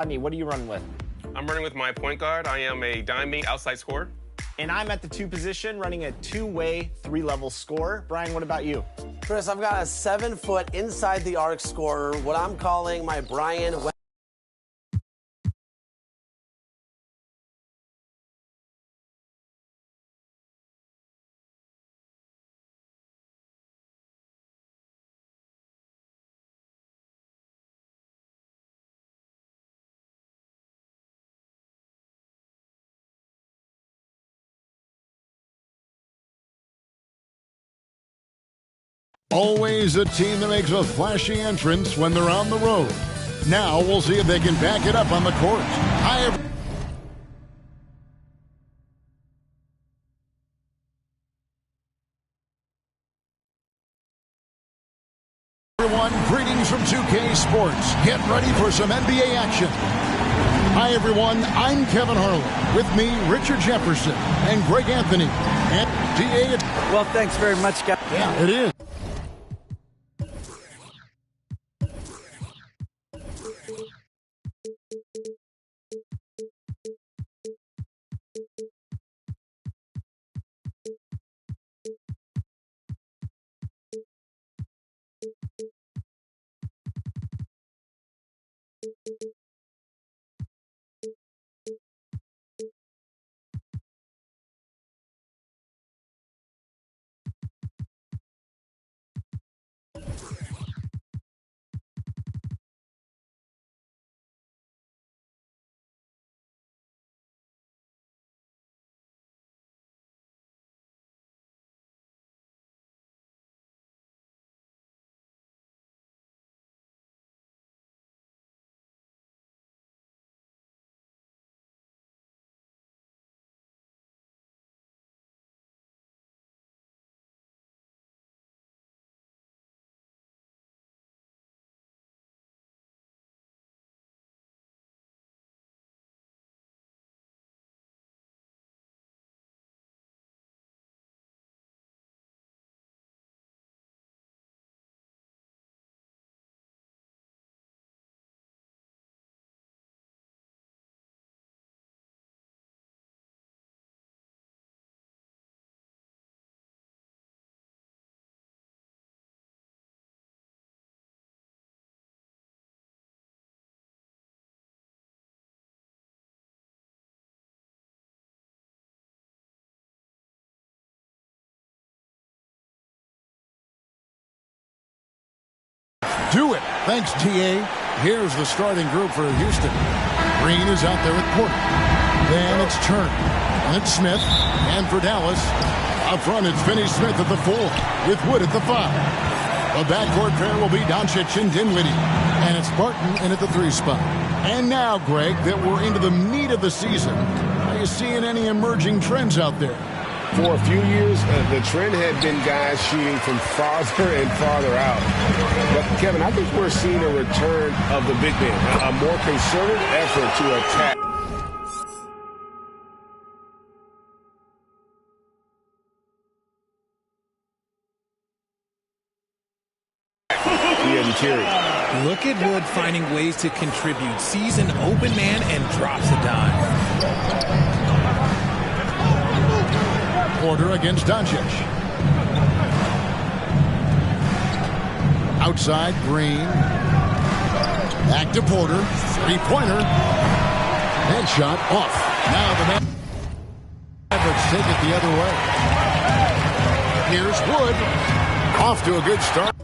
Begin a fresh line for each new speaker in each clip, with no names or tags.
Rodney, what are you running with?
I'm running with my point guard. I am a dime outside scorer.
And I'm at the 2 position, running a 2-way, 3-level scorer. Brian, what about you?
Chris, I've got a 7-foot inside the arc scorer, what I'm calling my Brian.
Always a team that makes a flashy entrance when they're on the road. Now we'll see if they can back it up on the court. Hi, everyone. Greetings from 2K Sports. Get ready for some NBA action. Hi, everyone. I'm Kevin Harlan. With me, Richard Jefferson and Greg Anthony. And DA.
Well, thanks very much, guys.
Yeah, it is. Do it. Thanks, TA. Here's the starting group for Houston. Green is out there at Porter. Then it's Turner. And it's Smith. And for Dallas, up front it's Finney-Smith at the 4, with Wood at the 5. The backcourt pair will be Doncic and Dinwiddie. And it's Barton in at the 3 spot. And now, Greg, that we're into the meat of the season, are you seeing any emerging trends out there?
For a few years, the trend had been guys shooting from farther and farther out. But, Kevin, I think we're seeing a return of the big man, a more concerted effort to attack. The interior.
Look at Wood finding ways to contribute. Sees an open man and drops a dime.
Porter against Doncic. Outside, Green. Back to Porter. Three-pointer. Headshot off. Now the Mavericks take it the other way. Here's Wood. Off to a good start.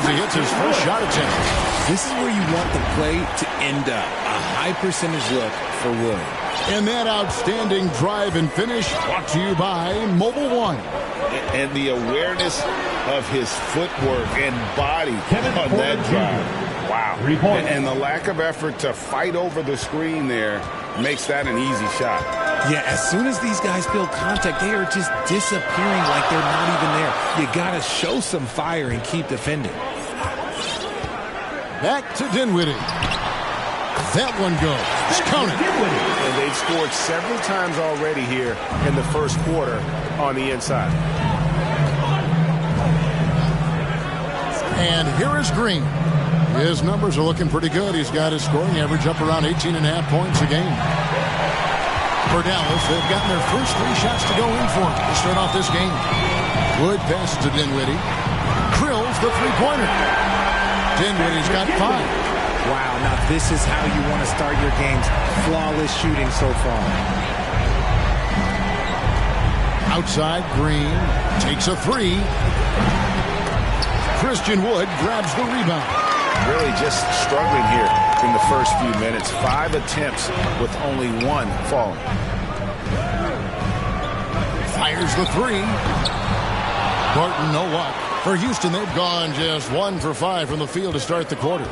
as he hits his first shot attempt.
This is where you want the play to end up. A high percentage look for Wood.
And that outstanding drive and finish brought to you by Mobile One.
And the awareness of his footwork and body on that drive. Wow. And the lack of effort to fight over the screen there makes that an easy shot.
Yeah, as soon as these guys feel contact, they are just disappearing like they're not even there. You got to show some fire and keep defending.
Back to Dinwiddie. That one goes. Counted.
And they've scored several times already here in the first quarter on the inside.
And here is Green. His numbers are looking pretty good. He's got his scoring average up around 18.5 points a game. For Dallas, they've gotten their first 3 shots to go in for to start off this game. Wood passes to Dinwiddie. Drills the three-pointer. Dinwiddie's got 5.
Wow, now this is how you want to start your games. Flawless shooting so far.
Outside, Green takes a 3. Christian Wood grabs the rebound.
Really just struggling here in the first few minutes. 5 attempts with only 1 falling.
Fires the 3. Barton, no luck. For Houston, they've gone just 1 for 5 from the field to start the quarter.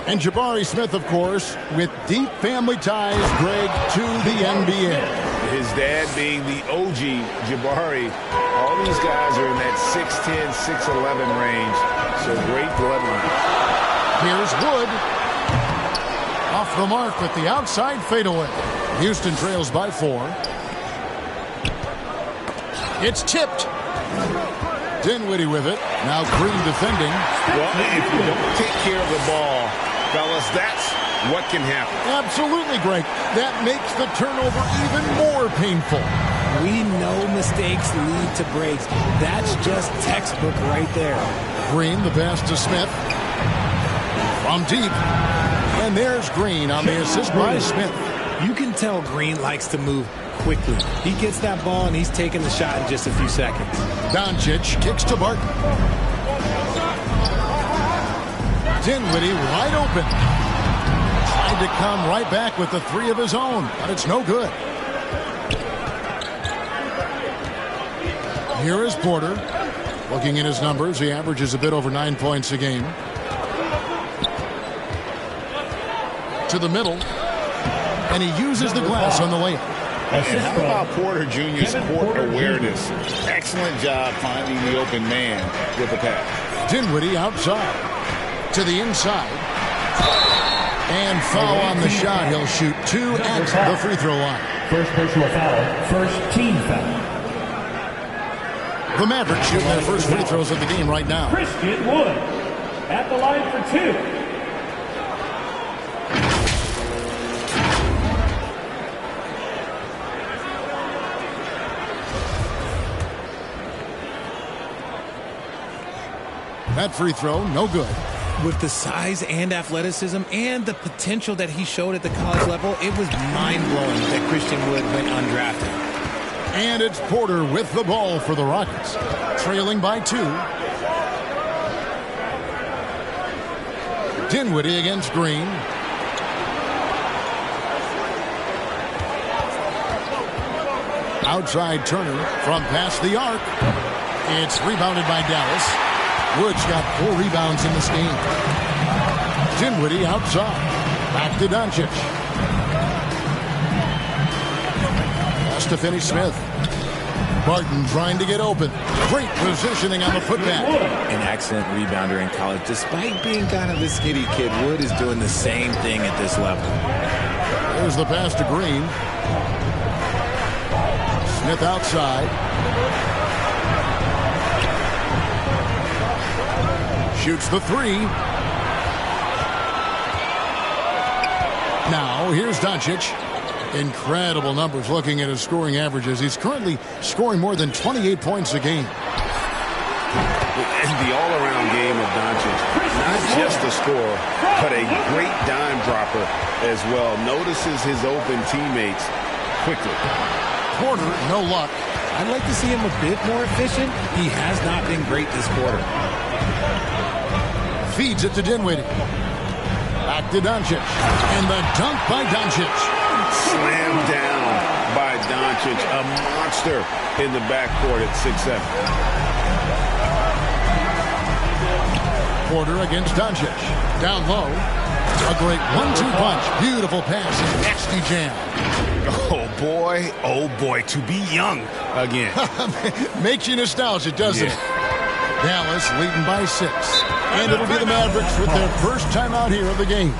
And Jabari Smith, of course, with deep family ties, Greg, to the NBA.
His dad being the OG Jabari. All these guys are in that 6'10", 6'11 range. So great bloodline.
Here's Wood. Off the mark with the outside fadeaway. Houston trails by 4. It's tipped. Dinwiddie with it. Now Green defending.
Well, if you don't take care of the ball, fellas, that's what can happen.
Absolutely, Greg. That makes the turnover even more painful.
We know mistakes lead to breaks. That's just textbook right there.
Green, the pass to Smith. From deep. And there's Green on the assist by Smith.
You can tell Green likes to move quickly. He gets that ball and he's taking the shot in just a few seconds.
Doncic kicks to Barton. Dinwiddie wide open. Tried to come right back with the 3 of his own, but it's no good. Here is Porter. Looking at his numbers, he averages a bit over 9 points a game. To the middle. And he uses the glass on the layup.
And how about Porter Jr.'s court awareness? Excellent job finding the open man with the pass.
Dinwiddie outside. To the inside. And foul on the shot. He'll shoot 2 at the free throw line.
First personal foul. First team foul.
The Mavericks shooting their first free throws of the game right now.
Christian Wood at the line for 2.
That free throw, no good.
With the size and athleticism and the potential that he showed at the college level, it was mind-blowing that Christian Wood went undrafted.
And it's Porter with the ball for the Rockets. Trailing by 2. Dinwiddie against Green. Outside Turner from past the arc. It's rebounded by Dallas. Wood's got 4 rebounds in this game. Dinwiddie outside. Back to Doncic. Has to finish Smith. Barton trying to get open. Great positioning on the putback.
An excellent rebounder in college. Despite being kind of a skinny kid, Wood is doing the same thing at this level.
There's the pass to Green. Smith outside. Shoots the 3. Now, here's Doncic. Incredible numbers looking at his scoring averages. He's currently scoring more than 28 points a game.
And the all-around game of Doncic, not just a scorer, but a great dime dropper as well. Notices his open teammates quickly.
Porter, no luck.
I'd like to see him a bit more efficient. He has not been great this quarter.
Feeds it to Dinwiddie. Back to Doncic. And the dunk by Doncic.
Slammed down by Doncic. A monster in the backcourt at 6'7".
Porter against Doncic. Down low. A great 1-2 punch. Beautiful pass. Nasty jam.
Oh boy, to be young again.
Makes you nostalgic, doesn't it? Dallas leading by 6. And it'll be the Mavericks with their first time out here of the game.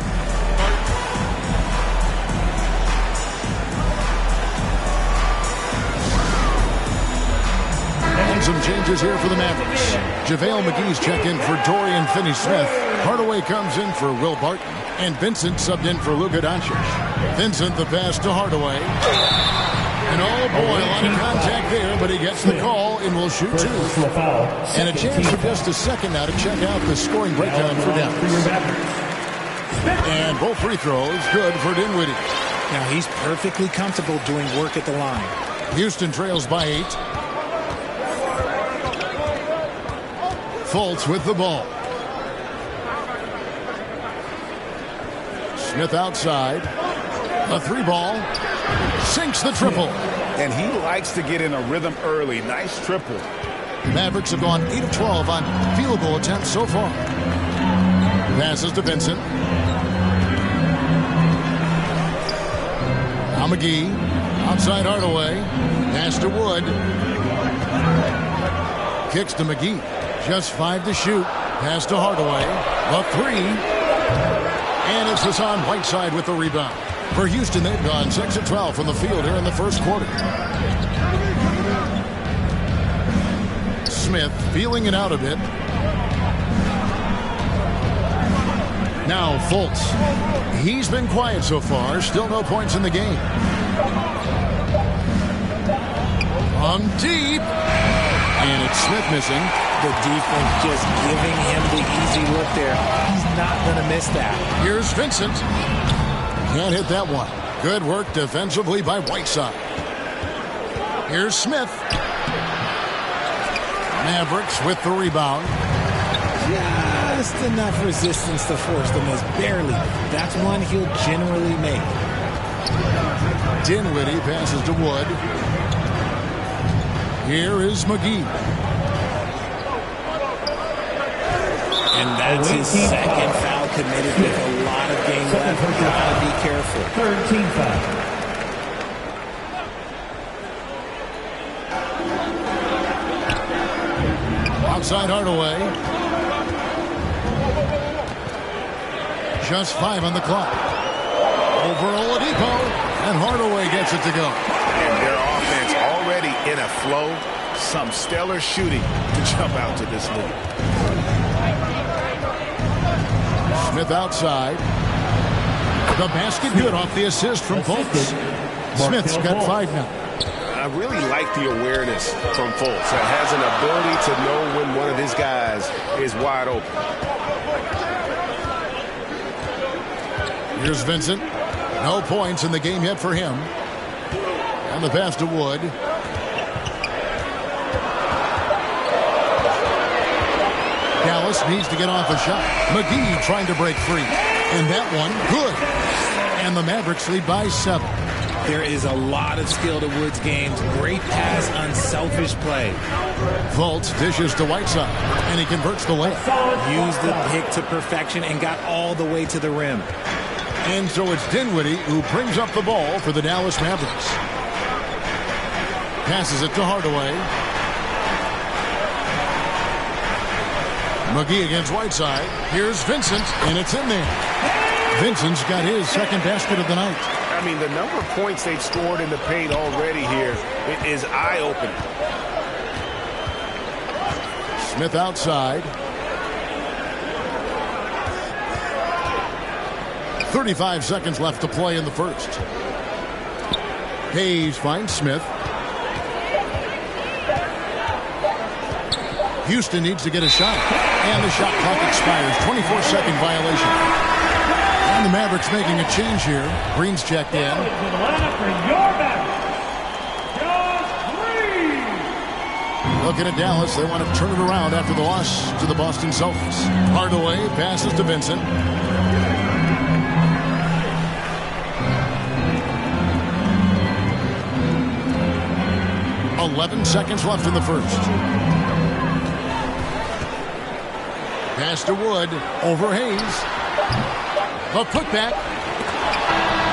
And some changes here for the Mavericks. JaVale McGee's checked in for Dorian Finney-Smith. Hardaway comes in for Will Barton. And Vincent subbed in for Luka Doncic. Vincent the pass to Hardaway. And oh boy, a lot of contact there, but he gets the call and will shoot 2. And a chance for just a second now to check out the scoring breakdown for Dallas. And both free throws good for Dinwiddie.
Now he's perfectly comfortable doing work at the line.
Houston trails by 8. Fultz with the ball. Smith outside. A 3-ball. Sinks the triple.
And he likes to get in a rhythm early. Nice triple.
Mavericks have gone 8 of 12 on field goal attempts so far. Passes to Vincent. Now McGee. Outside Hardaway. Pass to Wood. Kicks to McGee. Just 5 to shoot. Pass to Hardaway. A 3. And it's Hassan Whiteside with the rebound. For Houston, they've gone 6 of 12 from the field here in the first quarter. Smith feeling it out a bit. Now Fultz. He's been quiet so far. Still no points in the game. From deep. And it's Smith missing.
The defense just giving him the easy look there. He's not going to miss that.
Here's Vincent. Can't hit that one. Good work defensively by Whiteside. Here's Smith. Mavericks with the rebound.
Just enough resistance to force the miss. Barely. That's one he'll generally make.
Dinwiddie passes to Wood. Here is McGee.
And that's his second foul committed with a lot of game left. Gotta be careful.
Third team foul.
Outside Hardaway. Just 5 on the clock. Over Oladipo. And Hardaway gets it to go.
And their offense already in a flow. Some stellar shooting to jump out to this lead.
Smith outside. The basket good off the assist from Fultz. Smith's got 5 now.
I really like the awareness from Fultz. That has an ability to know when one of his guys is wide open.
Here's Vincent. No points in the game yet for him. And the pass to Wood. Dallas needs to get off a shot. McGee trying to break free. And that one, good. And the Mavericks lead by 7.
There is a lot of skill to Wood's games. Great pass, unselfish play.
Fultz dishes to Whiteside. And he converts the layup.
Used the pick to perfection and got all the way to the rim.
And so it's Dinwiddie who brings up the ball for the Dallas Mavericks. Passes it to Hardaway. McGee against Whiteside. Here's Vincent, and it's in there. Vincent's got his second basket of the night.
I mean, the number of points they've scored in the paint already here is eye-opening.
Smith outside. 35 seconds left to play in the first. Hayes finds Smith. Houston needs to get a shot. And the shot clock expires. 24-second violation. And the Mavericks making a change here. Green's checked in. Looking at Dallas, they want to turn it around after the loss to the Boston Celtics. Hardaway passes to Vincent. "11 seconds left in the first. Pass to Wood, over Hayes. A putback.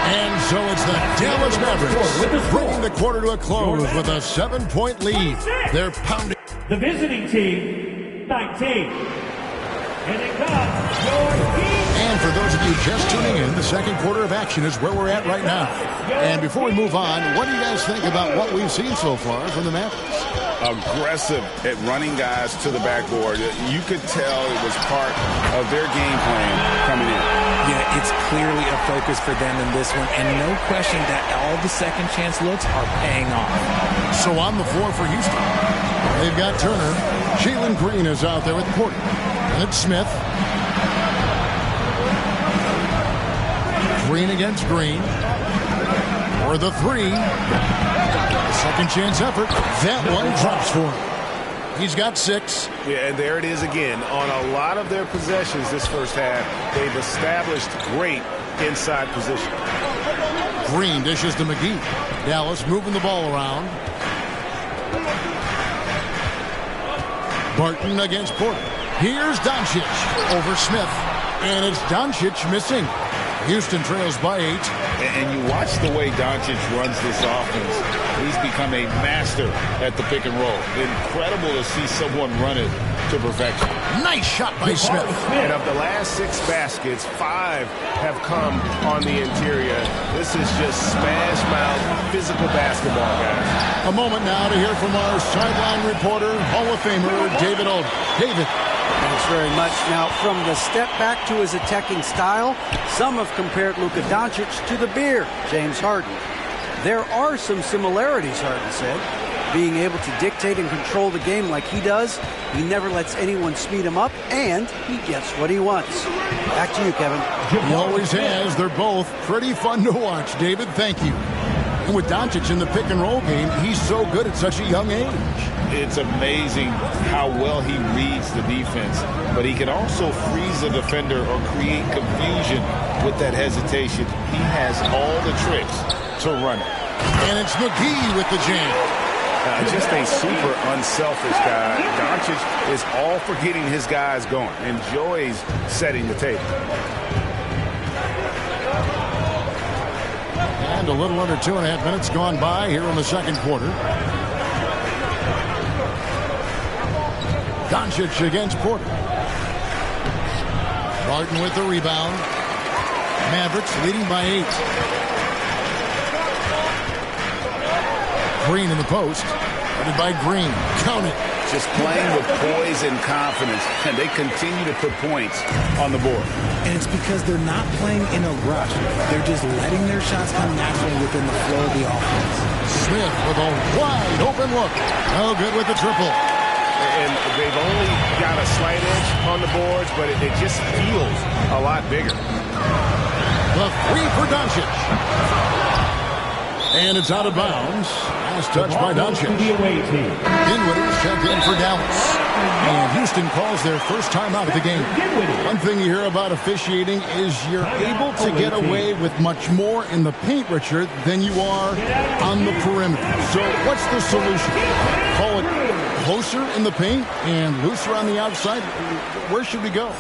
And so it's the Dallas Mavericks bringing the quarter to a close with a 7-point lead. They're pounding.
The visiting team, 19. And it comes your team.
And for those of you just tuning in, the second quarter of action is where we're at right now. And before we move on, what do you guys think about what we've seen so far from the Mavericks?
Aggressive at running guys to the backboard. You could tell it was part of their game plan coming in.
Yeah, it's clearly a focus for them in this one, and no question that all the second chance looks are paying off.
So on the floor for Houston, they've got Turner. Jalen Green is out there with Porter. And it's Smith. Green against Green. For the three. Second chance effort. That one drops for him. He's got 6.
Yeah, and there it is again. On a lot of their possessions this first half, they've established great inside position.
Green dishes to McGee. Dallas moving the ball around. Barton against Porter. Here's Doncic over Smith. And it's Doncic missing. Houston trails by 8.
And you watch the way Doncic runs this offense. He's become a master at the pick and roll. Incredible to see someone run it to perfection.
Nice shot by Smith.
And of the last 6 baskets, 5 have come on the interior. This is just smash mouth physical basketball, guys.
A moment now to hear from our sideline reporter, Hall of Famer David Old. David.
Thanks very much. Now, from the step back to his attacking style, some have compared Luka Doncic to the Bear, James Harden. There are some similarities, Harden said. Being able to dictate and control the game like he does, he never lets anyone speed him up, and he gets what he wants. Back to you, Kevin.
He always has. They're both pretty fun to watch. David, thank you. And with Doncic in the pick and roll game, he's so good at such a young age.
It's amazing how well he reads the defense, but he can also freeze a defender or create confusion with that hesitation. He has all the tricks to run it.
And it's McGee with the jam.
Just a super unselfish guy. Doncic is all for getting his guys going. Enjoys setting the table.
And a little under 2.5 minutes gone by here in the second quarter. Doncic against Porter. Barton with the rebound. Mavericks leading by 8. Green in the post. Headed by Green. Count it.
Just playing with poise and confidence, and they continue to put points on the board.
And it's because they're not playing in a rush. They're just letting their shots come naturally within the flow of the offense.
Smith with a wide open look. No good with the triple.
And they've only got a slight edge on the boards, but it just feels a lot bigger.
The 3 for Doncic. And it's out of bounds. Last touch by Doncic. Dinwiddie's checked in for Dallas. And Houston calls their first time out of the game. One thing you hear about officiating is you're able to get away with much more in the paint, Richard, than you are on the perimeter. So what's the solution? Call it closer in the paint and looser on the outside? Where should we go?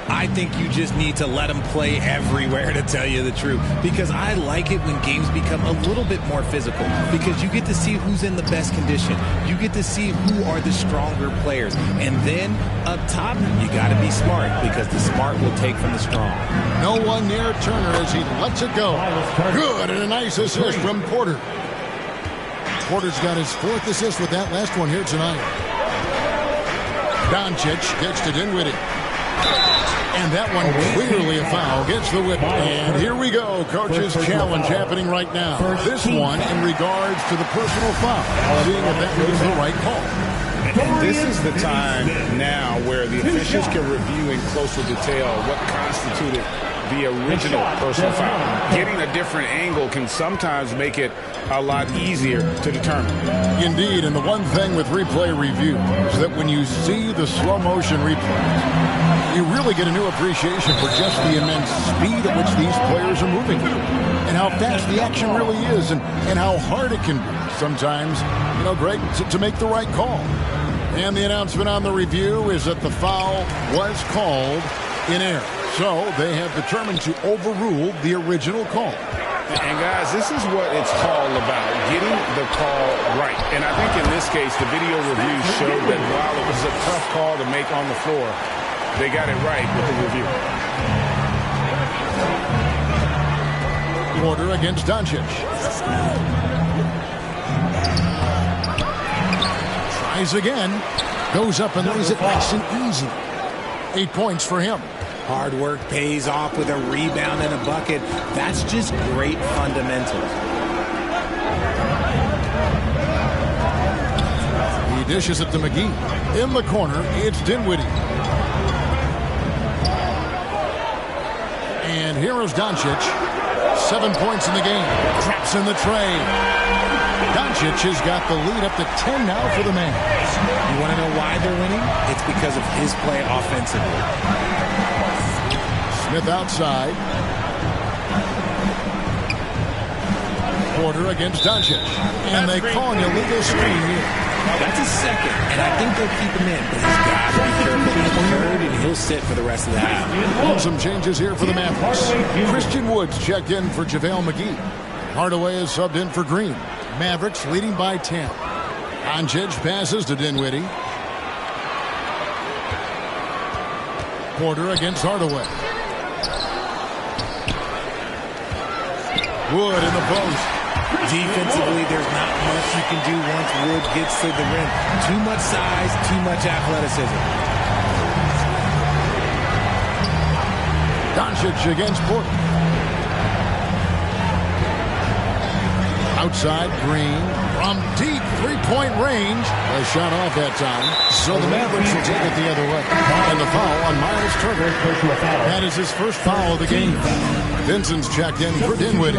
I think you just need to let them play everywhere, to tell you the truth. Because I like it when games become a little bit more physical. Because you get to see who's in the best condition. You get to see who are the stronger players. And then, up top, you got to be smart. Because the smart will take from the strong.
No one near Turner as he lets it go. Good, and a nice assist from Porter. Porter's got his 4th assist with that last one here tonight. Doncic gets to Dinwiddie. And that one clearly a foul. Gets the whip. And here we go. Coach's challenge happening right now. This one in regards to the personal foul. Seeing if that was the right call.
And this is the time now where the officials can review in closer detail what constituted
the original personal foul. Getting a different angle can sometimes make it a lot easier to determine.
Indeed, and the one thing with replay review is that when you see the slow motion replay, you really get a new appreciation for just the immense speed at which these players are moving and how fast the action really is and how hard it can be sometimes, Greg, to make the right call. And the announcement on the review is that the foul was called in error. So they have determined to overrule the original call.
And guys, this is what it's all about, getting the call right. And I think in this case, the video review showed that while it was a tough call to make on the floor, they got it right with the review.
Porter against Doncic. Tries again. Goes up and lays it nice and easy. 8 points for him.
Hard work pays off with a rebound and a bucket. That's just great fundamentals.
He dishes it to McGee. In the corner, it's Dinwiddie. And here is Doncic. 7 points in the game. Traps in the tray. Doncic has got the lead up to 10 now for the man.
You want to know why they're winning? It's because of his play offensively.
Smith outside. Porter against Doncic. And they call an illegal screen here.
That's his second, and I think they'll keep him in, but he's got to be careful. He's third, and he'll sit for the rest of the half.
Some changes here for the Mavericks. Christian Woods checked in for JaVale McGee. Hardaway is subbed in for Green. Mavericks leading by 10. Doncic passes to Dinwiddie. Porter against Hardaway. Wood in the post.
Defensively, there's not much you can do once Wood gets to the rim. Too much size, too much athleticism.
Doncic against Porter. Outside, Green from deep three-point range. A shot off that time. So the Mavericks will take it the other way. And the foul on Miles Turner. That is his first foul of the game. Vincent's checked in for Dinwiddie.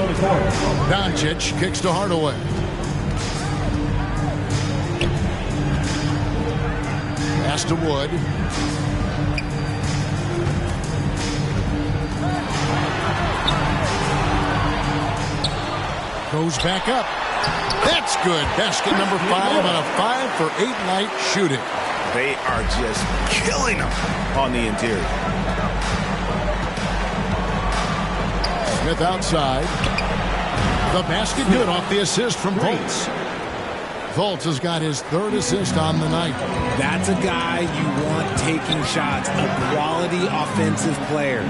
Doncic kicks to Hardaway. Pass to Wood. Goes back up. That's good. Basket number 5 on a 5-for-8 night shooting.
They are just killing them on the interior.
Smith outside. The basket good off the assist from Fultz. Fultz has got his third assist on the night.
That's a guy you want taking shots. A quality offensive player.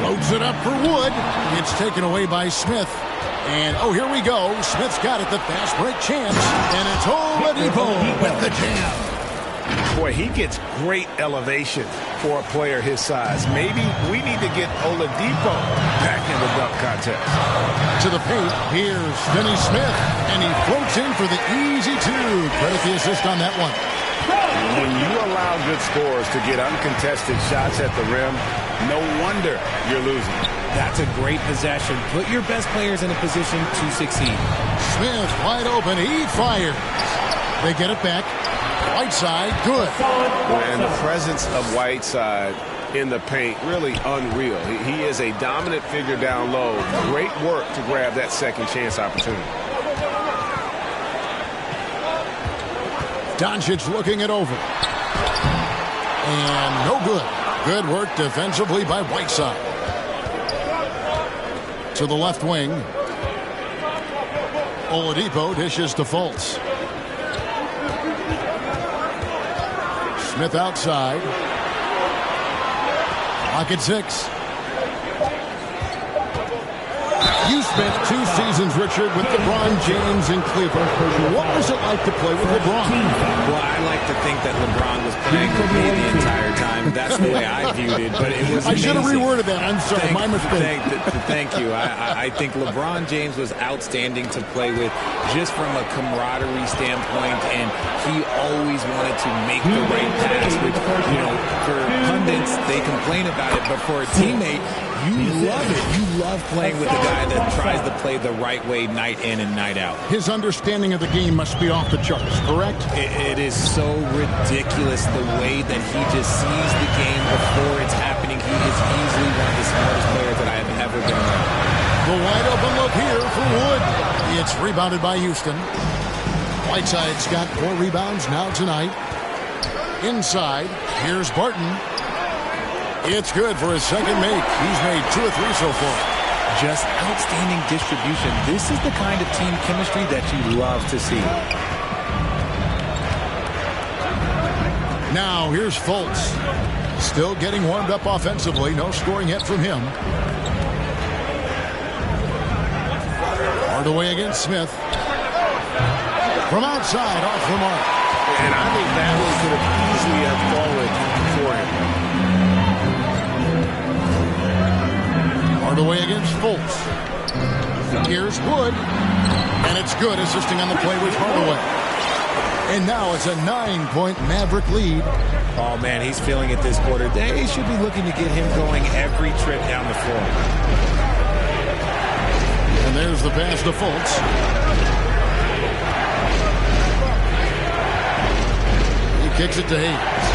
Loads it up for Wood. It's taken away by Smith. And, oh, here we go. Smith's got it, the fast break chance. And it's Oladipo with the jam.
Boy, he gets great elevation for a player his size. Maybe we need to get Oladipo back in the dunk contest.
To the paint, here's Finney Smith. And he floats in for the easy two. Credit the assist on that one.
When you allow good scorers to get uncontested shots at the rim, no wonder you're losing.
That's a great possession. Put your best players in a position to succeed.
Smith wide open. He fires. They get it back. Whiteside, good.
And the presence of Whiteside in the paint, really unreal. He is a dominant figure down low. Great work to grab that second chance opportunity.
Doncic looking it over. And no good. Good work defensively by Whiteside. To the left wing. Oladipo dishes to Fultz. Smith outside. Clock at 6. You spent 2 seasons, Richard, with LeBron James in Cleveland. What was it like to play with LeBron?
Well, I like to think that LeBron was playing with me the entire time. That's the way I viewed it, but it was amazing.
I should have reworded that. I'm sorry, my mistake.
Thank you. I think LeBron James was outstanding to play with just from a camaraderie standpoint, and he always wanted to make the right pass pass, which, you know, for pundits, they complain about it, but for a teammate, you love it. You love playing with a guy that tries to play the right way night in and night out.
His understanding of the game must be off the charts, correct?
It is so ridiculous the way that he just sees the game before it's happening. He is easily one of the smartest players that I have ever been around.
The wide open look here for Wood. It's rebounded by Houston. Whiteside's got 4 rebounds now tonight. Inside, here's Barton. It's good for his second make. He's made 2 or 3 so far.
Just outstanding distribution. This is the kind of team chemistry that you love to see.
Now here's Fultz. Still getting warmed up offensively. No scoring yet from him. Hardaway against Smith. From outside, off the mark.
And I think that one could have easily have fallen for him.
Hardaway against Fultz. Here's Wood. And it's good, assisting on the play with Hardaway. And now it's a 9-point Maverick lead.
Oh, man, he's feeling it this quarter. They should be looking to get him going every trip down the floor.
And there's the pass to Fultz. He kicks it to Hayes.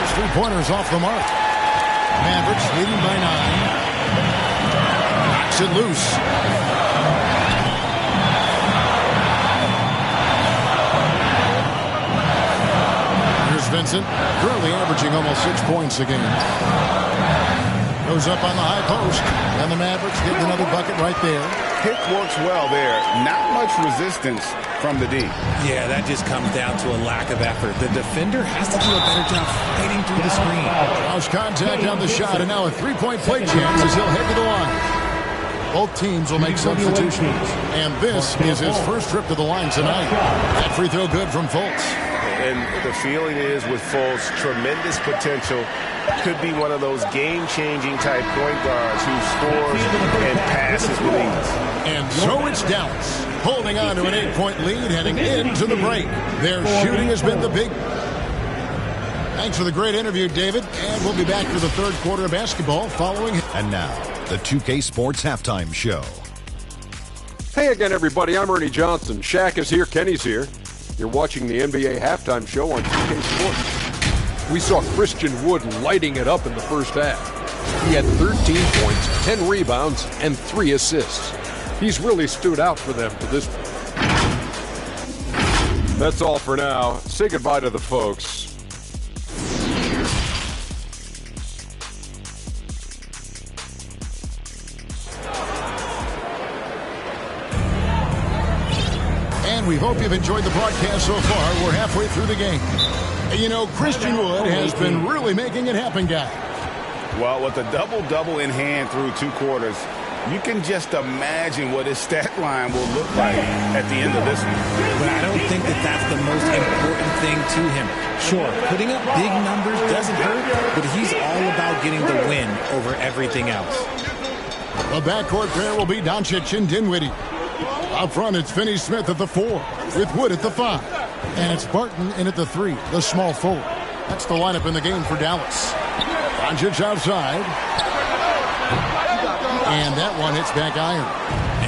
His 3-pointers off the mark. Mavericks leading by 9. Knocks it loose. Here's Vincent, currently averaging almost 6 points a game. Goes up on the high post, and the Mavericks getting another bucket right there.
Pick works well there. Not much resistance from the D.
Yeah, that just comes down to a lack of effort. The defender has to do a better job fighting through the screen.
Lost contact on the shot, and now a 3-point play chance as he'll head to the line. Both teams will make substitutions, and this is his first trip to the line tonight. That free throw good from Fultz.
And the feeling is with Fultz, tremendous potential. Could be one of those game-changing type point guards who scores and passes with ease.
And so it's Dallas, holding on to an 8-point lead, heading into the break. Their shooting has been the big. Thanks for the great interview, David. And we'll be back for the third quarter of basketball following.
And now, the 2K Sports Halftime Show.
Hey again, everybody. I'm Ernie Johnson. Shaq is here. Kenny's here. You're watching the NBA Halftime Show on 2K Sports. We saw Christian Wood lighting it up in the first half. He had 13 points, 10 rebounds, and 3 assists. He's really stood out for them to this point. That's all for now. Say goodbye to the folks.
And we hope you've enjoyed the broadcast so far. We're halfway through the game. You know, Christian Wood has been really making it happen, guy.
Well, with a double-double in hand through 2 quarters, you can just imagine what his stat line will look like at the end of this one.
But I don't think that that's the most important thing to him. Sure, putting up big numbers doesn't hurt, but he's all about getting the win over everything else.
The backcourt pair will be Doncic and Dinwiddie. Up front, it's Finney-Smith at the 4, with Wood at the 5. And it's Barton in at the 3, the small forward. That's the lineup in the game for Dallas. Doncic outside. And that one hits back iron.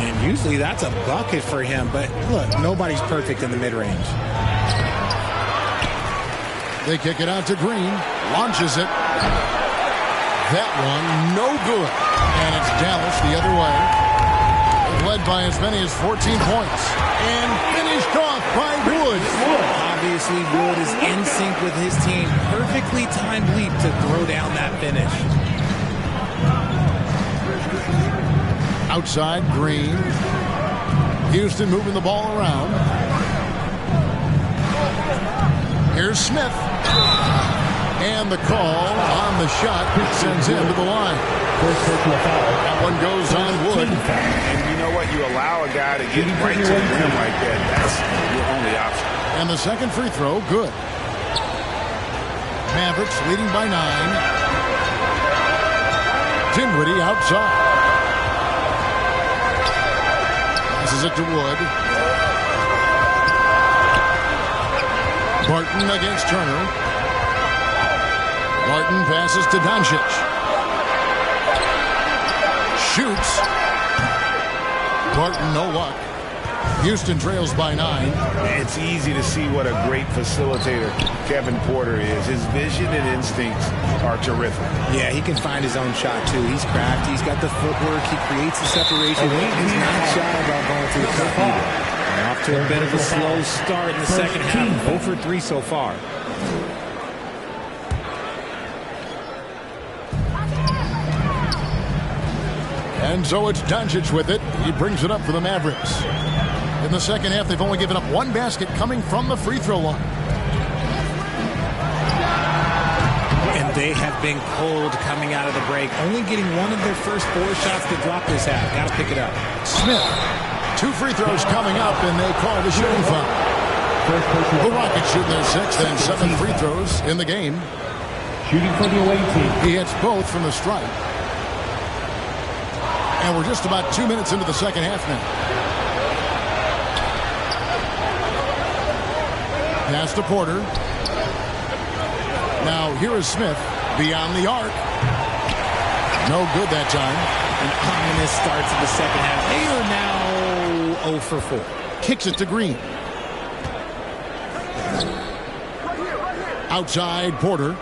And usually that's a bucket for him, but look, nobody's perfect in the mid-range.
They kick it out to Green. Launches it. That one, no good. And it's Dallas the other way. Led by as many as 14 points. And finished off by Wood.
Obviously, Wood is in sync with his team. Perfectly timed leap to throw down that finish.
Outside, Green. Houston moving the ball around. Here's Smith. And the call on the shot sends him to the line. That one goes on Wood.
And you know what? You allow a guy to get right to the rim like that. That's your only option.
And the second free throw, good. Mavericks leading by 9. Dinwiddie outside. Passes it to Wood. Barton against Turner. Barton passes to Doncic. Shoots. Barton, no luck. Houston trails by 9.
It's easy to see what a great facilitator Kevin Porter is. His vision and instincts are terrific.
Yeah, he can find his own shot, too. He's crafty. He's got the footwork. He creates the separation. He's not shy about going to the cup either. And off to a bit of a slow start in the second half. 0 for 3 so far.
And so it's Doncic with it. He brings it up for the Mavericks. In the second half, they've only given up 1 basket coming from the free throw line.
And they have been cold coming out of the break. Only getting one of their first 4 shots to drop this half. Got to pick it up.
Smith. 2 free throws coming up, and they call the shooting foul. The Rockets shooting their 6th and 7th free throws in the game.
Shooting for the away team.
He hits both from the stripe. And we're just about 2 minutes into the second half now. Pass to Porter. Now here is Smith beyond the arc. No good that time.
An ominous start to the second half. They are now 0 for 4.
Kicks it to Green. Outside Porter.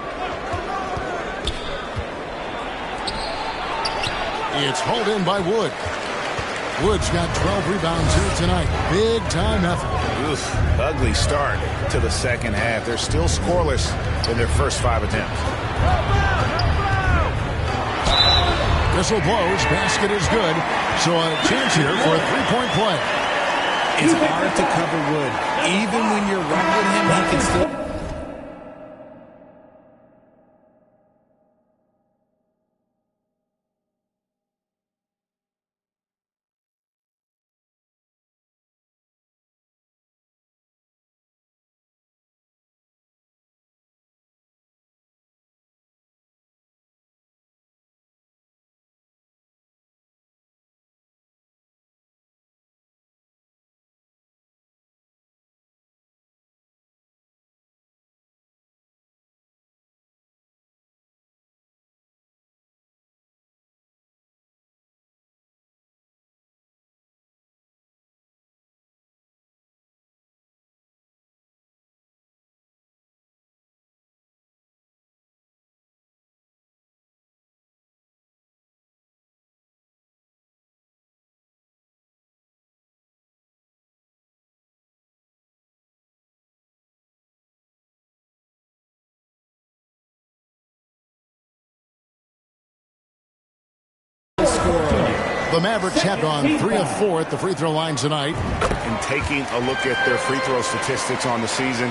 It's hauled in by Wood. Wood's got 12 rebounds here tonight. Big time effort.
Oof, ugly start to the second half. They're still scoreless in their first 5 attempts.
Whistle blows. Basket is good. So a chance here for a 3-point play.
It's hard to cover Wood. Even when you're right with him, he can still...
The Mavericks have gone 3 of 4 at the free throw line tonight.
And taking a look at their free throw statistics on the season,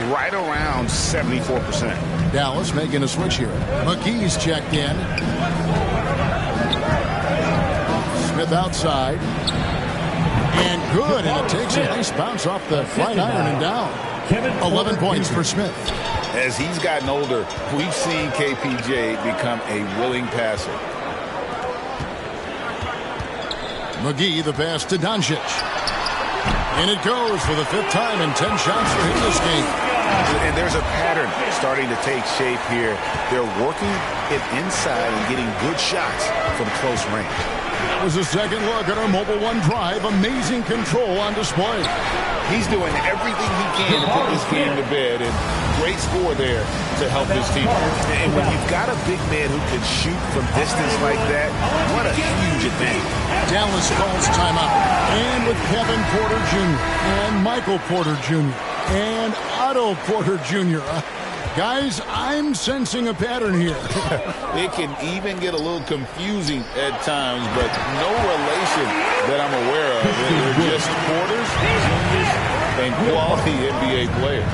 right around 74%.
Dallas making a switch here. McGee's checked in. Smith outside. And good, and it takes a nice bounce off the flight iron and down. 11 points for Smith.
As he's gotten older, we've seen KPJ become a willing passer.
McGee, the pass to Doncic. And it goes for the 5th time and 10 shots for him this game.
And there's a pattern starting to take shape here. They're working it inside and getting good shots from close range.
That was a second look at our Mobile One drive. Amazing control on display.
He's doing everything he can to put this game to bed, and great score there to help his team. And when you've got a big man who can shoot from distance like that, what a huge advantage.
Dallas calls timeout. And with Kevin Porter Jr. and Michael Porter Jr. and Otto Porter Jr. Guys, I'm sensing a pattern here.
It can even get a little confusing at times, but no relation that I'm aware of. They're just Porters, Juniors, and quality NBA players.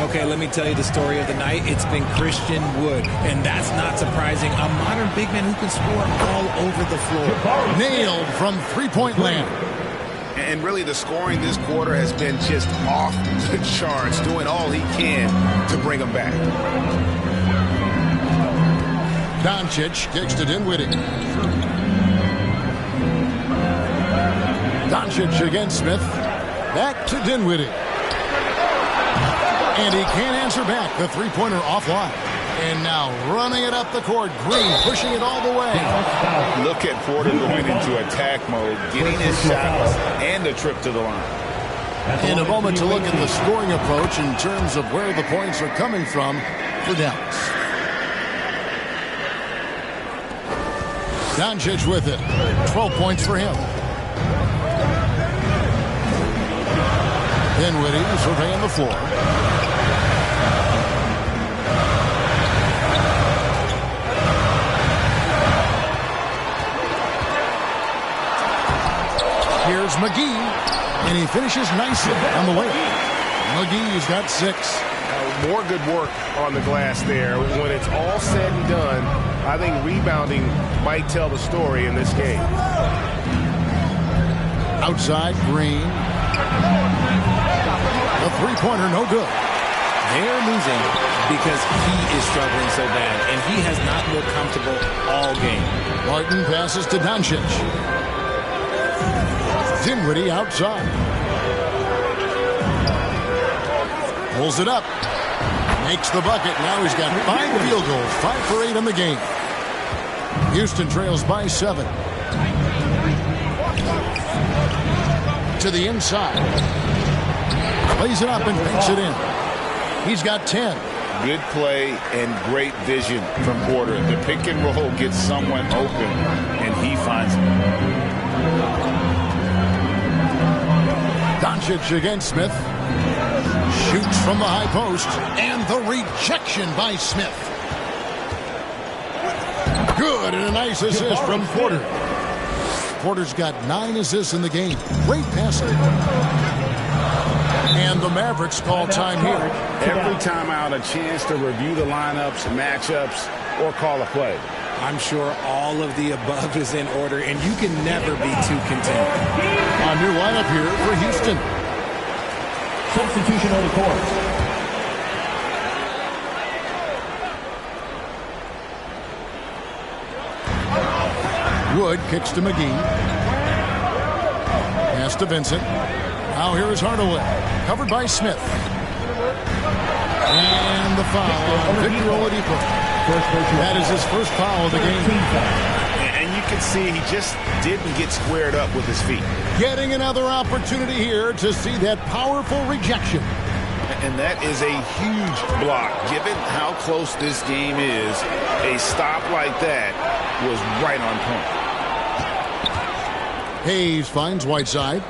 Okay, let me tell you the story of the night. It's been Christian Wood, and that's not surprising. A modern big man who can score all over the floor.
Nailed from three-point land.
And really the scoring this quarter has been just off the charts, doing all he can to bring them back.
Doncic kicks to Dinwiddie. Doncic against Smith. Back to Dinwiddie. And he can't answer back. The three-pointer offline. And now running it up the court. Green pushing it all the way.
Look at Porter going into attack mode, getting his shots and a trip to the line.
In a moment to look at the scoring approach in terms of where the points are coming from for Dallas. Doncic with it. 12 points for him. Dinwiddie surveying the floor. Here's McGee, and he finishes nicely on the way. McGee's got 6.
More good work on the glass there. When it's all said and done, I think rebounding might tell the story in this game.
Outside, Green. The three-pointer, no good.
They're losing because he is struggling so bad, and he has not looked comfortable all game.
Martin passes to Doncic. Dinwiddie outside. Pulls it up. Makes the bucket. Now he's got 5 field goals. 5 for 8 in the game. Houston trails by 7. To the inside. Plays it up and banks it in. He's got 10.
Good play and great vision from Porter. The pick and roll gets someone open, and he finds it.
Doncic against Smith. Shoots from the high post. And the rejection by Smith. Good, and a nice assist from Porter. Porter's got 9 assists in the game. Great passing. And the Mavericks call time here.
Every time out, a chance to review the lineups, matchups, or call a play.
I'm sure all of the above is in order, and you can never be too content.
A new lineup here for Houston.
Substitution on the court.
Wood kicks to McGee. Pass to Vincent. Now here is Hardaway. Covered by Smith. And the foul on Victor Oladipo. That is his first foul of the game.
And you can see he just didn't get squared up with his feet.
Getting another opportunity here to see that powerful rejection.
And that is a huge block. Given how close this game is, a stop like that was right on point.
Hayes finds Whiteside.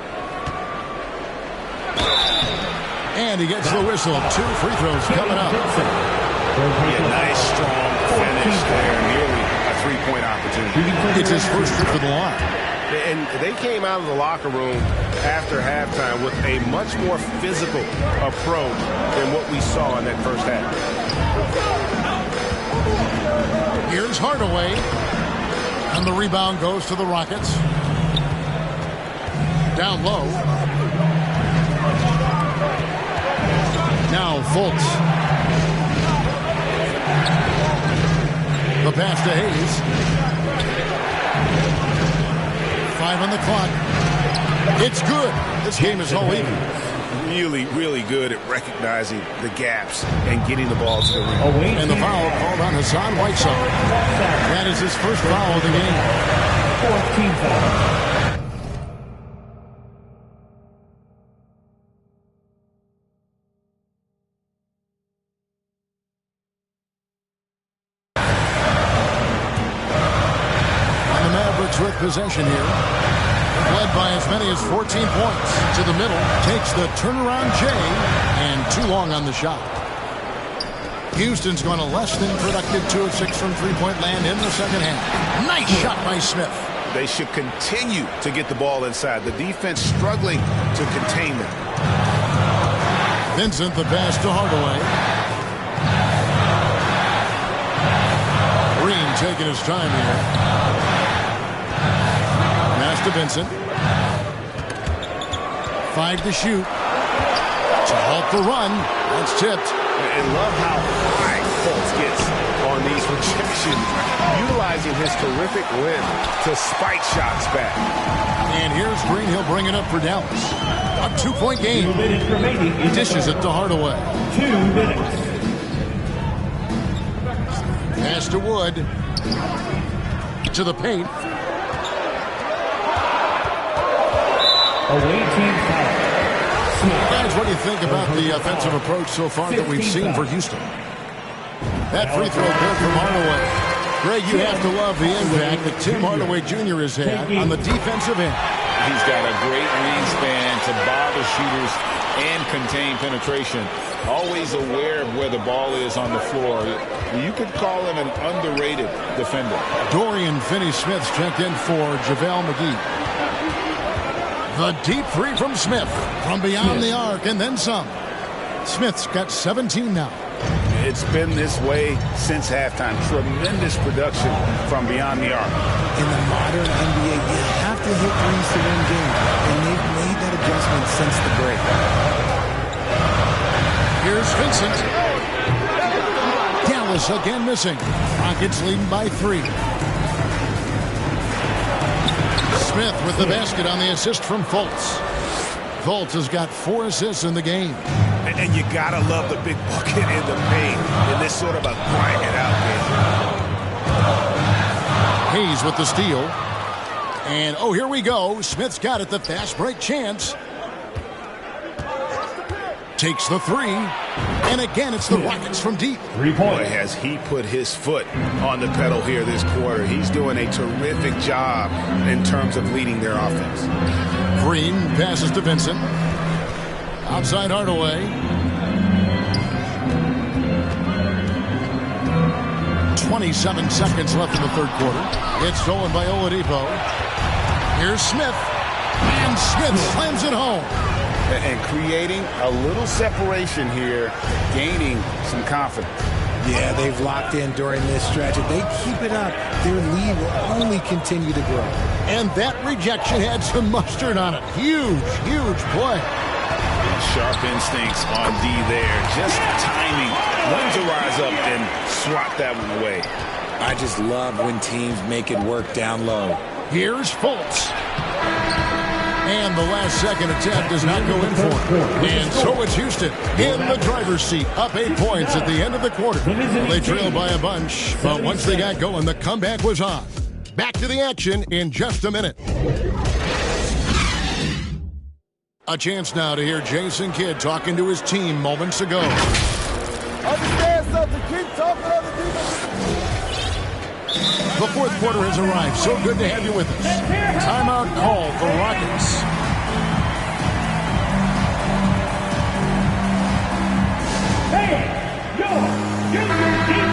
And he gets the whistle. 2 free throws coming up.
Yeah, nice, strong finish there. Nearly a three-point opportunity.
It's his first trip to the line.
And they came out of the locker room after halftime with a much more physical approach than what we saw in that first half.
Here's Hardaway. And the rebound goes to the Rockets. Down low. Now Fultz. The pass to Hayes. 5 on the clock. It's good. This game is all even.
Really, really good at recognizing the gaps and getting the ball to the rim.
And the foul called on Hassan Whiteside. That is his first foul of the game.
14 foul.
With possession here, led by as many as 14 points. To the middle, takes the turnaround J, and too long on the shot. Houston's gone a less than productive 2 of 6 from three-point land in the second half. Nice shot by Smith.
They should continue to get the ball inside. The defense struggling to contain them.
Vincent, the pass to Hardaway. Green taking his time here. To Vincent. 5 to shoot. To halt the run. That's tipped.
And love how high Fultz gets on these rejections, utilizing his terrific length to spike shots back.
And here's Green. He'll bring it up for Dallas. A 2-point game.
2 minutes remaining.
Dishes it to Hardaway.
2 minutes.
Pass to Wood. To the paint.
Away team foul.
Guys, what do you think about the offensive approach so far that we've seen for Houston? That free throw good from Hardaway. Greg, you have to love the impact that Tim Hardaway Jr. has had on the defensive end.
He's got a great wingspan to bother shooters and contain penetration. Always aware of where the ball is on the floor. You could call him an underrated defender.
Dorian Finney-Smith's checked in for JaVale McGee. The deep three from Smith. From beyond the arc and then some. Smith's got 17 now.
It's been this way since halftime. Tremendous production from beyond the arc.
In the modern NBA, you have to hit threes to win games, and they've made that adjustment since the break.
Here's Vincent. Dallas again missing. Rockets leading by 3. Smith with the basket on the assist from Fultz. Fultz has got 4 assists in the game.
And you gotta love the big bucket in the paint in this sort of a grinded out game.
Hayes with the steal. And, oh, here we go. Smith's got it, the fast break chance. Takes the 3. And again, it's the Rockets from deep.
3 points.
Boy, has he put his foot on the pedal here this quarter. He's doing a terrific job in terms of leading their offense.
Green passes to Vincent. Outside Hardaway. 27 seconds left in the third quarter. It's stolen by Oladipo. Here's Smith. And Smith slams it home.
And creating a little separation here, gaining some confidence.
Yeah, they've locked in during this stretch. If they keep it up, their lead will only continue to grow.
And that rejection had some mustard on it. Huge, huge play.
Sharp instincts on D there. Just timing. When to rise up and swat that one away.
I just love when teams make it work down low.
Here's Fultz. And the last second attempt does not go in for it. And so it's Houston in the driver's seat, up 8 points at the end of the quarter. Well, they trailed by a bunch, but once they got going, the comeback was on. Back to the action in just a minute. A chance now to hear Jason Kidd talking to his team moments ago.
Understand something. Keep talking on the defense.
The fourth quarter has arrived. So good to have you with us. Timeout called the Rockets.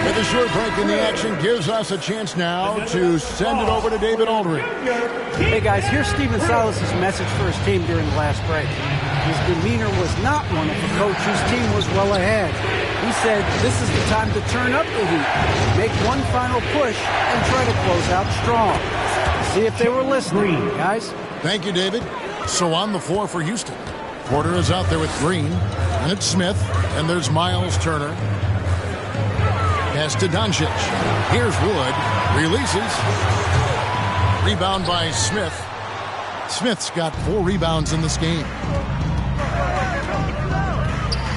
And the short break in the action gives us a chance now to send it over to David Aldridge.
Hey guys, here's Stephen Silas's message for his team during the last break. His demeanor was not one of a coach whose team was well ahead. He said this is the time to turn up the heat, make one final push, and try to close out strong. See if they were listening, guys.
Thank you, David. So on the floor for Houston. Porter is out there with Green, and it's Smith, and there's Miles Turner. Pass to Doncic. Here's Wood. Releases. Rebound by Smith. Smith's got 4 rebounds in this game.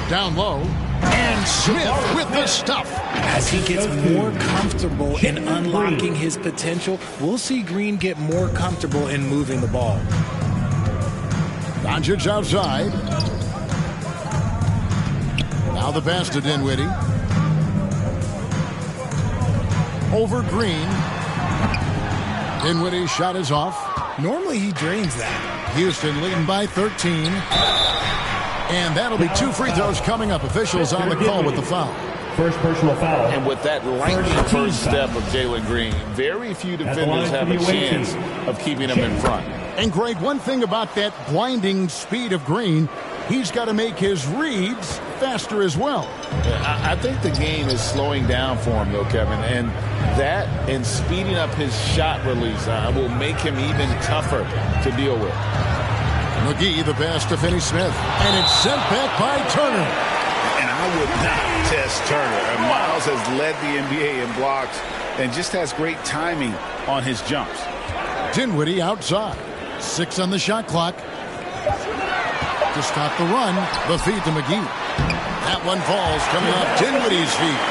Down low. And Smith with the stuff.
As he gets more comfortable in unlocking his potential, we'll see Green get more comfortable in moving the ball.
Doncic outside. Now the pass to Dinwiddie. Over Green. Dinwiddie's shot is off.
Normally he drains that.
Houston leading by 13. And that'll be 2 free throws coming up. Officials on the call with the foul.
First personal foul.
And with that lightning first step of Jalen Green, very few defenders have a chance of keeping him in front.
And Greg, one thing about that blinding speed of Green, he's got to make his reads faster as well.
I think the game is slowing down for him, though, Kevin. And that and speeding up his shot release will make him even tougher to deal with.
McGee, the pass to Finney Smith. And it's sent back by Turner.
And I would not test Turner. And Miles has led the NBA in blocks and just has great timing on his jumps.
Dinwiddie outside. 6 on the shot clock. To stop the run, the feed to McGee. That one falls, coming off Dinwiddie's feet.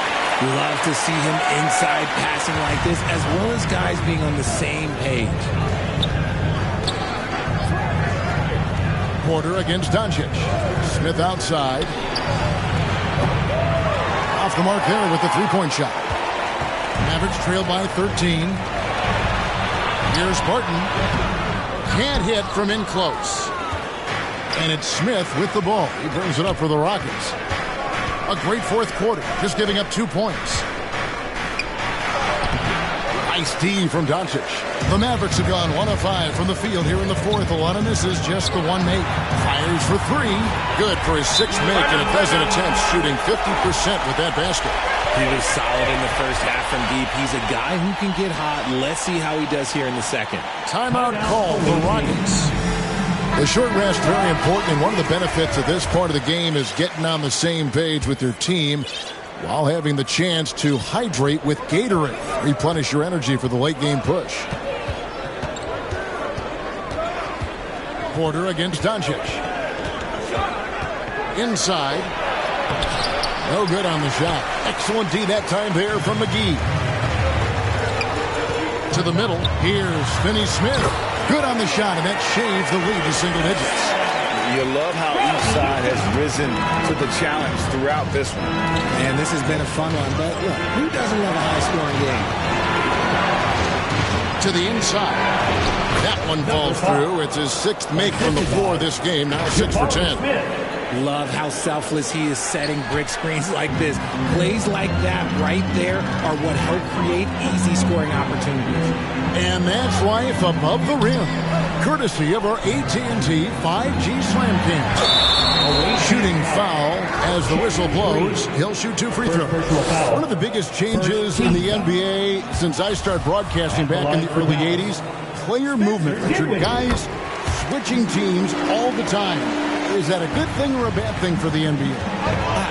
Love to see him inside passing like this, as well as guys being on the same page.
Porter against Doncic. Smith outside. Off the mark there with the three-point shot. Mavericks trail by 13. Here's Barton. Can't hit from in close. And it's Smith with the ball. He brings it up for the Rockets. A great fourth quarter, just giving up 2 points. Nice D from Doncic. The Mavericks have gone 1 of 5 from the field here in the fourth. A lot of misses, just the one make. Fires for 3. Good for his 6th make in a dozen attempts, shooting 50% with that basket.
He was solid in the first half from deep. He's a guy who can get hot. Let's see how he does here in the second.
Timeout call for the Rockets. The short rest, very important, and one of the benefits of this part of the game is getting on the same page with your team while having the chance to hydrate with Gatorade. Replenish your energy for the late game push. Porter against Doncic. Inside. No good on the shot. Excellent D that time there from McGee. To the middle. Here's Finney Smith. Good on the shot, and that shaves the lead to single digits.
You love how each side has risen to the challenge throughout this one.
And this has been a fun one, but look, who doesn't love a high-scoring game?
To the inside. That one falls through. It's his 6th make from the floor this game, now 6 for 10.
Love how selfless he is setting brick screens like this. Plays like that right there are what help create easy scoring opportunities.
And that's life above the rim. Courtesy of our AT&T 5G Slam Cams. Shooting foul as the whistle blows. He'll shoot 2 free throws. One of the biggest changes in the NBA since I started broadcasting back in the early 80s, player movement. Your guys switching teams all the time. Is that a good thing or a bad thing for the NBA?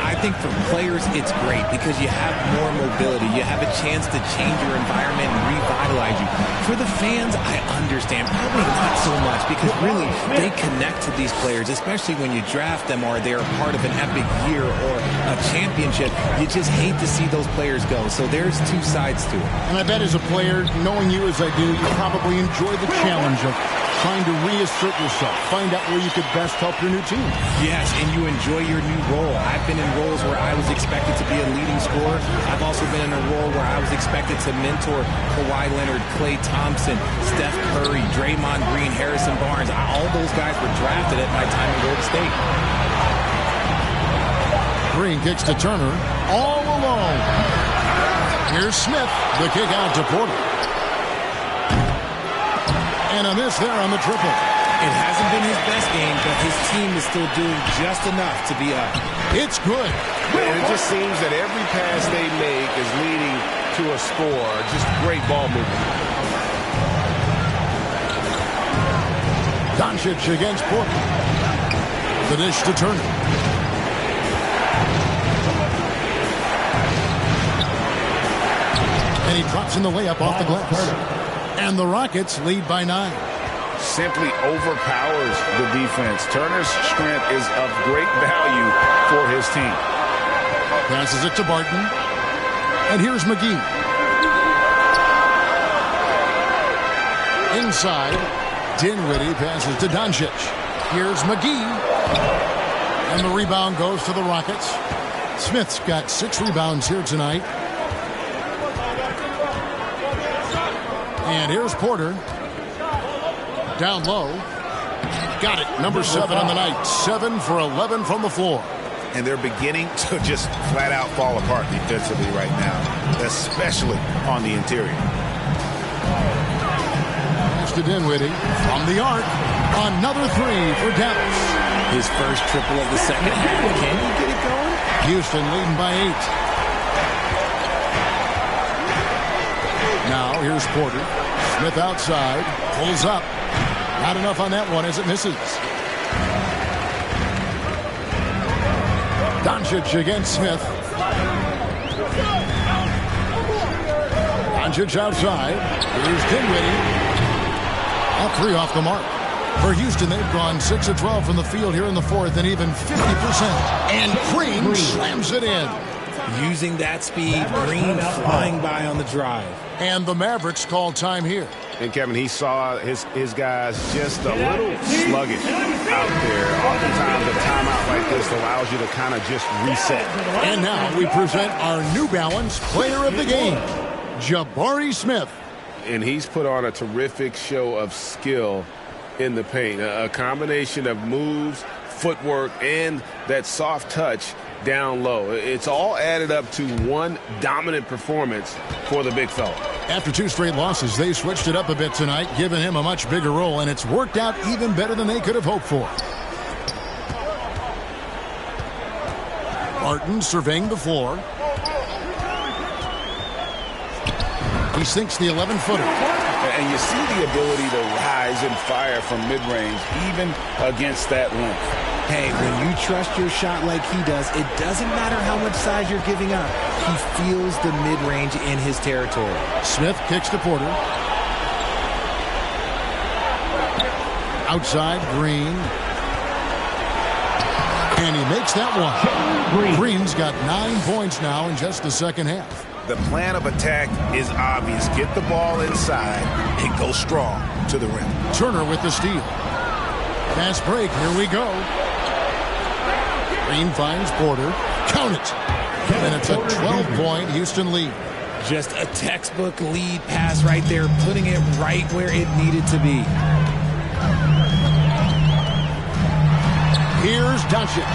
I think for players, it's great because you have more mobility. You have a chance to change your environment and revitalize you. For the fans, I understand. Probably not so much because really they connect to these players, especially when you draft them or they're part of an epic year or a championship. You just hate to see those players go. So there's 2 sides to it.
And I bet as a player, knowing you as I do, you probably enjoy the challenge of trying to reassert yourself, find out where you could best help your new team.
Yes, and you enjoy your new role. I've been in roles where I was expected to be a leading scorer. I've also been in a role where I was expected to mentor Kawhi Leonard, Klay Thompson, Steph Curry, Draymond Green, Harrison Barnes. All those guys were drafted at my time in Golden State.
Green kicks to Turner, all alone. Here's Smith, the kick out to Porter. And on this, there on the triple.
It hasn't been his best game, but his team is still doing just enough to be up.
It's good.
And it just seems that every pass they make is leading to a score. Just great ball movement.
Doncic against Porter. The dish to Turner. And he drops in the layup off the glass. And the Rockets lead by 9.
Simply overpowers the defense. Turner's strength is of great value for his team.
Passes it to Barton. And here's McGee. Inside, Dinwiddie passes to Doncic. Here's McGee. And the rebound goes to the Rockets. Smith's got 6 rebounds here tonight. And here's Porter. Down low. Got it. Number 7 on the night. 7 for 11 from the floor.
And they're beginning to just flat out fall apart defensively right now, especially on the interior.
Pass to Dinwiddie from the arc. Another 3 for Dallas.
His first triple of the second half. Can he get it going?
Houston leading by 8. Now here's Porter. Smith outside. Pulls up. Not enough on that one as it misses. Doncic against Smith. Doncic outside. Here's Dinwiddie. All three off the mark. For Houston, they've gone 6 of 12 from the field here in the fourth, and even 50%. And Green slams it in.
Using that speed, Green flying by on the drive.
And the Mavericks call time here.
And Kevin, he saw his guys just a little sluggish out there. Oftentimes a timeout like this allows you to kind of just reset.
And now we present our New Balance player of the game, Jabari Smith.
And he's put on a terrific show of skill in the paint. A combination of moves, footwork, and that soft touch down low. It's all added up to one dominant performance for the big fella.
After 2 straight losses, they switched it up a bit tonight, giving him a much bigger role, and it's worked out even better than they could have hoped for. Martin surveying the floor. He sinks the 11-footer.
And you see the ability to rise and fire from mid-range, even against that length.
Hey, when you trust your shot like he does, it doesn't matter how much size you're giving up. He feels the mid-range in his territory.
Smith kicks to Porter. Outside, Green. And he makes that one. Green's got 9 points now in just the second half.
The plan of attack is obvious. Get the ball inside and go strong to the rim.
Turner with the steal. Fast break. Here we go. Green finds Porter. Count it. And it's a 12-point Houston lead.
Just a textbook lead pass right there, putting it right where it needed to be.
Here's Doncic.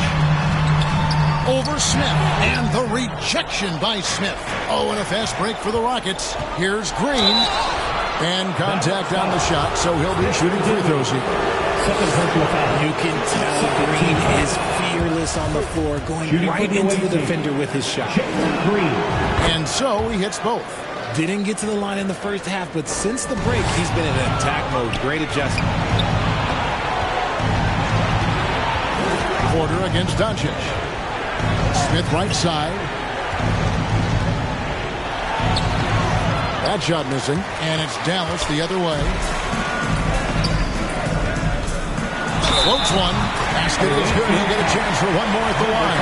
Over Smith, and the rejection by Smith. Oh, and a fast break for the Rockets. Here's Green, and contact on the shot, so he'll be shooting free throws here.
You can tell Green is fearless on the floor, going right into the defender with his shot.
And so he hits both.
Didn't get to the line in the first half, but since the break, he's been in attack mode. Great adjustment.
Porter against Doncic. Smith right side. That shot missing, and it's Dallas the other way. Floats one. Basket is good. He'll get a chance for one more at the line.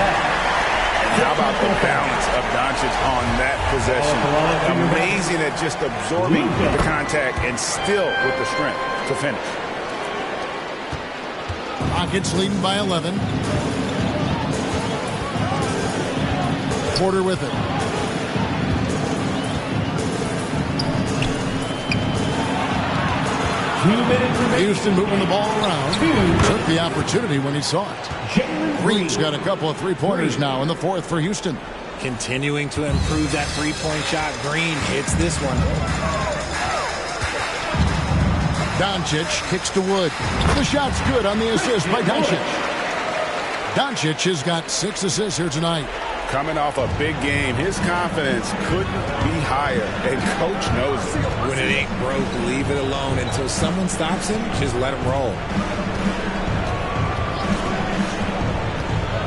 How about the balance of Doncic on that possession? Amazing at just absorbing the contact and still with the strength to finish.
Rockets leading by 11. Porter with it. Houston moving the ball around. Took the opportunity when he saw it. Green's got a couple of three-pointers now in the fourth for Houston.
Continuing to improve that three-point shot. Green hits this one.
Doncic kicks to Wood. The shot's good on the assist by Doncic. Doncic has got 6 assists here tonight.
Coming off a big game, his confidence couldn't be higher, and Coach knows it.
When it ain't broke, leave it alone. Until someone stops him, just let him roll.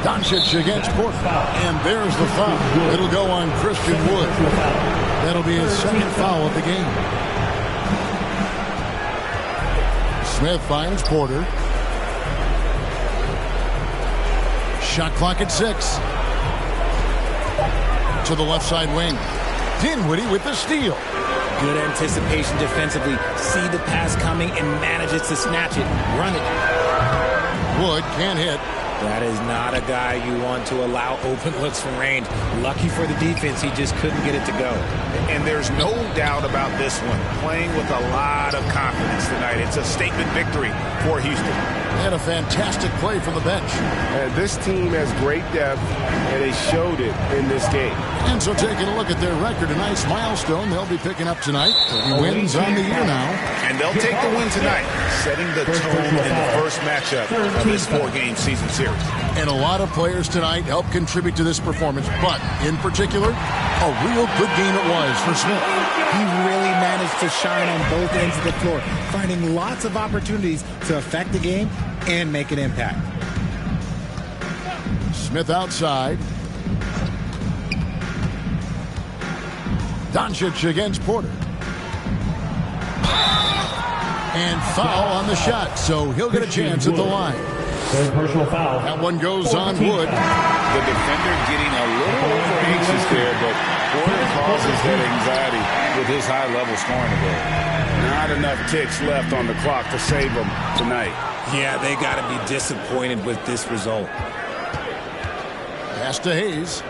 Doncic against Porter. And there's the foul. It'll go on Christian Wood. That'll be his second foul of the game. Smith finds Porter. Shot clock at 6. To the left side wing. Dinwiddie with the steal.
Good anticipation defensively. See the pass coming and manages to snatch it. Run it.
Wood can't hit.
That is not a guy you want to allow open looks from range. Lucky for the defense, he just couldn't get it to go.
And there's no doubt about this one. Playing with a lot of confidence tonight. It's a statement victory for Houston.
And a fantastic play from the bench.
This team has great depth, and they showed it in this game.
And so taking a look at their record, a nice milestone they'll be picking up tonight. 30 wins on the year now.
And they'll take the win tonight, setting the tone in the first matchup of this 4-game season series.
And a lot of players tonight helped contribute to this performance, but in particular, a real good game it was for Smith.
He really managed to shine on both ends of the floor, finding lots of opportunities to affect the game and make an impact.
Smith outside. Doncic against Porter. And foul on the shot, so he'll get a chance at the line.
Third personal foul.
That one goes on Wood.
The defender getting a little over anxious there, but Porter causes that anxiety with his high-level scoring ability.
Not enough ticks left on the clock to save them tonight.
Yeah, they got to be disappointed with this result.
Pass to Hayes.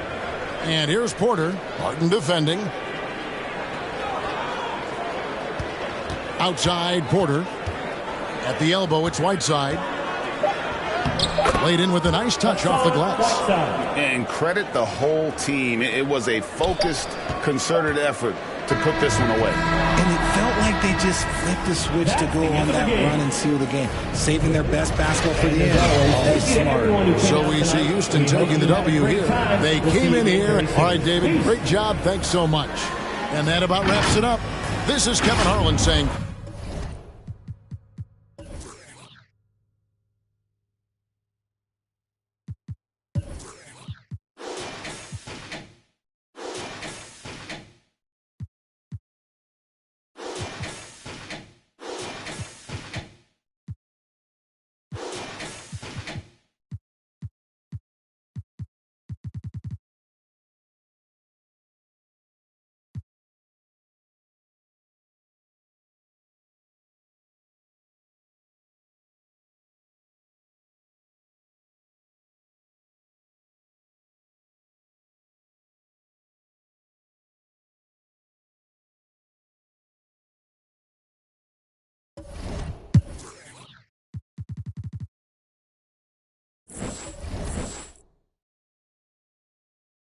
And here's Porter. Martin defending. Outside Porter. At the elbow, it's Whiteside. Played in with a nice touch off the glass.
And credit the whole team. It was a focused, concerted effort to put this one away.
And it felt like they just flipped the switch to go on that run and seal the game, saving their best basketball for the end. Always smart.
So we see Houston taking the W here. They came in here. All right, David, great job. Thanks so much. And that about wraps it up. This is Kevin Harlan saying